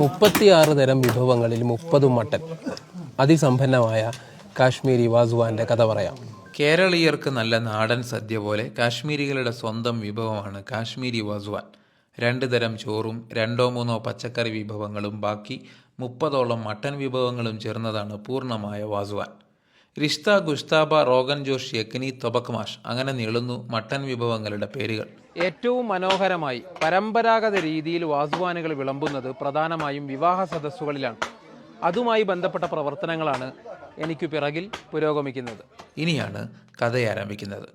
36 തരം വിഭവങ്ങളിൽ 30 മട്ടൻ. അതിസമ്പന്നമായ കാശ്മീരി വാസുവാൻ്റെ കഥ പറയാം. കേരളീയർക്ക് നല്ല നാടൻ സദ്യ പോലെ കാശ്മീരികളുടെ സ്വന്തം വിഭവമാണ് കാശ്മീരി വാസുവാൻ. 2 തരം ചോറും 2-3 പച്ചക്കറി വിഭവങ്ങളും ബാക്കി 30ഓളം മട്ടൻ വിഭവങ്ങളും ചേർന്നതാണ് പൂർണ്ണമായ വാസുവാൻ. റിഷ്ത, ഗുഷ്താബ, റോഗൻ ജോഷ്, യക്നി, തൊബക്മാഷ് അങ്ങനെ നീളുന്നു മട്ടൻ വിഭവങ്ങളുടെ പേരുകൾ. ഏറ്റവും മനോഹരമായി പരമ്പരാഗത രീതിയിൽ വാസുവാനുകൾ വിളമ്പുന്നത് പ്രധാനമായും വിവാഹ സദസ്സുകളിലാണ്. അതുമായി ബന്ധപ്പെട്ട പ്രവർത്തനങ്ങളാണ് എനിക്ക് പിറകിൽ പുരോഗമിക്കുന്നത്. ഇനിയാണ് കഥ ആരംഭിക്കുന്നത്.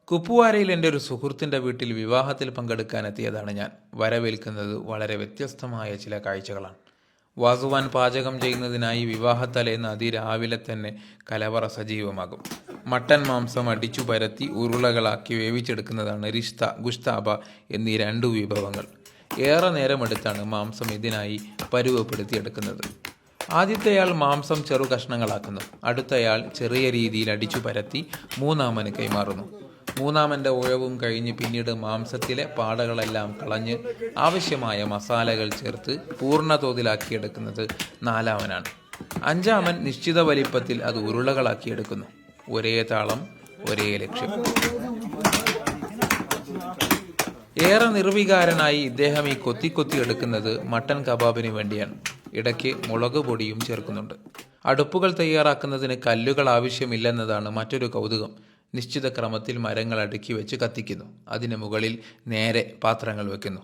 കുപ്വാരയിൽ എൻ്റെ ഒരു സുഹൃത്തിൻ്റെ വീട്ടിൽ വിവാഹത്തിൽ പങ്കെടുക്കാനെത്തിയതാണ് ഞാൻ. വരവേൽക്കുന്നത് വളരെ വ്യത്യസ്തമായ ചില കാഴ്ചകളാണ്. വാസുവാൻ പാചകം ചെയ്യുന്നതിനായി വിവാഹത്തലേന്ന് അതിരാവിലെ തന്നെ കലവറ സജീവമാകും. മട്ടൻ മാംസം അടിച്ചു പരത്തി ഉരുളകളാക്കി വേവിച്ചെടുക്കുന്നതാണ് റിഷ്ത, ഗുഷ്താബ എന്നീ 2 വിഭവങ്ങൾ. ഏറെ നേരമെടുത്താണ് മാംസം ഇതിനായി പരുവപ്പെടുത്തിയെടുക്കുന്നത്. ആദ്യത്തെയാൾ മാംസം ചെറു കഷ്ണങ്ങളാക്കുന്നു. അടുത്തയാൾ ചെറിയ രീതിയിൽ അടിച്ചു പരത്തി മൂന്നാമന് കൈമാറുന്നു. മൂന്നാമൻ്റെ ഉഴവും കഴിഞ്ഞ് പിന്നീട് മാംസത്തിലെ പാടകളെല്ലാം കളഞ്ഞ് ആവശ്യമായ മസാലകൾ ചേർത്ത് പൂർണ്ണ തോതിലാക്കിയെടുക്കുന്നത് 4-മനാണ്. 5-മൻ നിശ്ചിത വലിപ്പത്തിൽ അത് ഉരുളകളാക്കിയെടുക്കുന്നു. ഒരേ താളം, ഒരേ ലക്ഷ്യം. ഏറെ നിർവികാരനായി ഇദ്ദേഹം ഈ കൊത്തി എടുക്കുന്നത് മട്ടൻ കബാബിന് വേണ്ടിയാണ്. ഇടയ്ക്ക് മുളക് പൊടിയും ചേർക്കുന്നുണ്ട്. അടുപ്പുകൾ തയ്യാറാക്കുന്നതിന് കല്ലുകൾ ആവശ്യമില്ലെന്നതാണ് മറ്റൊരു കൗതുകം. നിശ്ചിത ക്രമത്തിൽ മരങ്ങൾ അടുക്കി വെച്ച് കത്തിക്കുന്നു. അതിന് മുകളിൽ നേരെ പാത്രങ്ങൾ വെക്കുന്നു.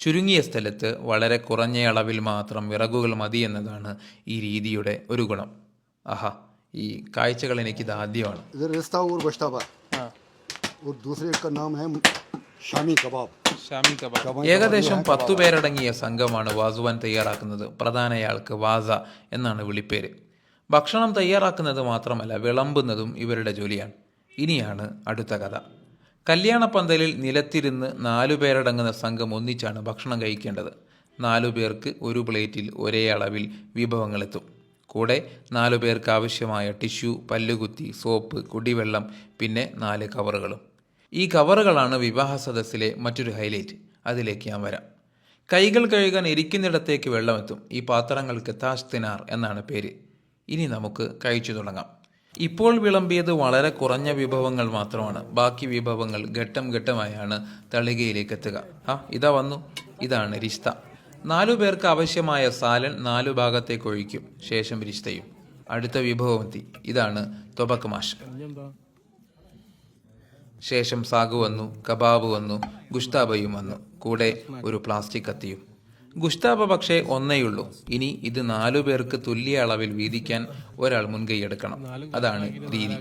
ചുരുങ്ങിയ സ്ഥലത്ത് വളരെ കുറഞ്ഞ അളവിൽ മാത്രം വിറകുകൾ മതി എന്നതാണ് ഈ രീതിയുടെ ഒരു ഗുണം. ആഹാ, ഈ കാഴ്ചകൾ എനിക്കിത് ആദ്യമാണ്. ഏകദേശം 10 പേരടങ്ങിയ സംഘമാണ് വാസുവാൻ തയ്യാറാക്കുന്നത്. പ്രധാനയാൾക്ക് വാസ എന്നാണ് വിളിപ്പേര്. ഭക്ഷണം തയ്യാറാക്കുന്നത് മാത്രമല്ല, വിളമ്പുന്നതും ഇവരുടെ ജോലിയാണ്. ഇനിയാണ് അടുത്ത കഥ. കല്യാണപ്പന്തലിൽ നിലത്തിരുന്ന് 4 പേരടങ്ങുന്ന സംഘം ഒന്നിച്ചാണ് ഭക്ഷണം കഴിക്കേണ്ടത്. 4 പേർക്ക് ഒരു പ്ലേറ്റിൽ ഒരേ അളവിൽ വിഭവങ്ങളെത്തും. കൂടെ 4 പേർക്ക് ആവശ്യമായ ടിഷ്യൂ, പല്ലുകുത്തി, സോപ്പ്, കുടിവെള്ളം, പിന്നെ 4 കവറുകളും. ഈ കവറുകളാണ് വിവാഹ സദസ്സിലെ മറ്റൊരു ഹൈലൈറ്റ്. അതിലേക്ക് ഞാൻ വരാം. കൈകൾ കഴുകാൻ ഇരിക്കുന്നിടത്തേക്ക് വെള്ളമെത്തും. ഈ പാത്രങ്ങൾക്ക് താഷ്തിനാർ എന്നാണ് പേര്. ഇനി നമുക്ക് കഴിച്ചു തുടങ്ങാം. ഇപ്പോൾ വിളമ്പിയത് വളരെ കുറഞ്ഞ വിഭവങ്ങൾ മാത്രമാണ്. ബാക്കി വിഭവങ്ങൾ ഘട്ടം ഘട്ടമായാണ് തളികയിലേക്ക് എത്തുക. ഇതാ വന്നു. ഇതാണ് റിഷ്ത. 4 പേർക്ക് ആവശ്യമായ സാലൻ 4 ഭാഗത്തേക്ക് ഒഴിക്കും. ശേഷം റിഷ്തയും. അടുത്ത വിഭവമെത്തി. ഇതാണ് തൊബക്മാഷ്. ശേഷം സാഗു വന്നു, കബാബ് വന്നു, ഗുഷ്താബയും വന്നു. കൂടെ ഒരു പ്ലാസ്റ്റിക് കത്തിയും. ഗുഷ്താബ പക്ഷേ ഒന്നേയുള്ളൂ. ഇനി ഇത് 4 പേർക്ക് തുല്യ അളവിൽ വീതിക്കാൻ ഒരാൾ മുൻകൈയെടുക്കണം. അതാണ് രീതി.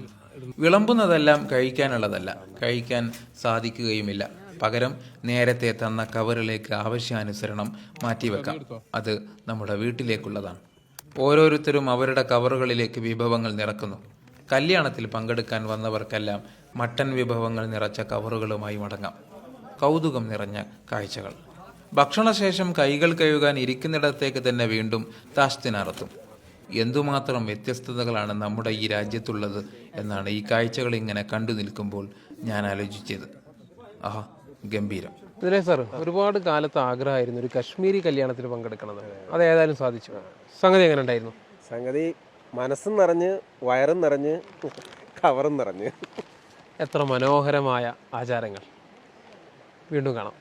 വിളമ്പുന്നതെല്ലാം കഴിക്കാനുള്ളതല്ല, കഴിക്കാൻ സാധിക്കുകയുമില്ല. പകരം നേരത്തെ തന്ന കവറിലേക്ക് ആവശ്യാനുസരണം മാറ്റിവെക്കാം. അത് നമ്മുടെ വീട്ടിലേക്കുള്ളതാണ്. ഓരോരുത്തരും അവരുടെ കവറുകളിലേക്ക് വിഭവങ്ങൾ നിറക്കുന്നു. കല്യാണത്തിൽ പങ്കെടുക്കാൻ വന്നവർക്കെല്ലാം മട്ടൻ വിഭവങ്ങൾ നിറച്ച കവറുകളുമായി മടങ്ങാം. കൗതുകം നിറഞ്ഞ കാഴ്ചകൾ. ഭക്ഷണശേഷം കൈകൾ കഴുകാൻ ഇരിക്കുന്നിടത്തേക്ക് തന്നെ വീണ്ടും താഷ്തിനാറത്തും. എന്തുമാത്രം വ്യത്യസ്തതകളാണ് നമ്മുടെ ഈ രാജ്യത്തുള്ളത് എന്നാണ് ഈ കാഴ്ചകൾ ഇങ്ങനെ കണ്ടു നിൽക്കുമ്പോൾ ഞാൻ ആലോചിച്ചത്. ആഹാ, ഗംഭീരം. ഇതിലെ സാർ, ഒരുപാട് കാലത്ത് ആഗ്രഹമായിരുന്നു ഒരു കശ്മീരി കല്യാണത്തിന് പങ്കെടുക്കണമെന്ന്. അത് ഏതായാലും സാധിച്ചു. സംഗതി എങ്ങനെ ഉണ്ടായിരുന്നു? സംഗതി മനസ്സും നിറഞ്ഞ്, വയറും നിറഞ്ഞ്, കവറും നിറഞ്ഞ്. എത്ര മനോഹരമായ ആചാരങ്ങൾ. വീണ്ടും കാണാം.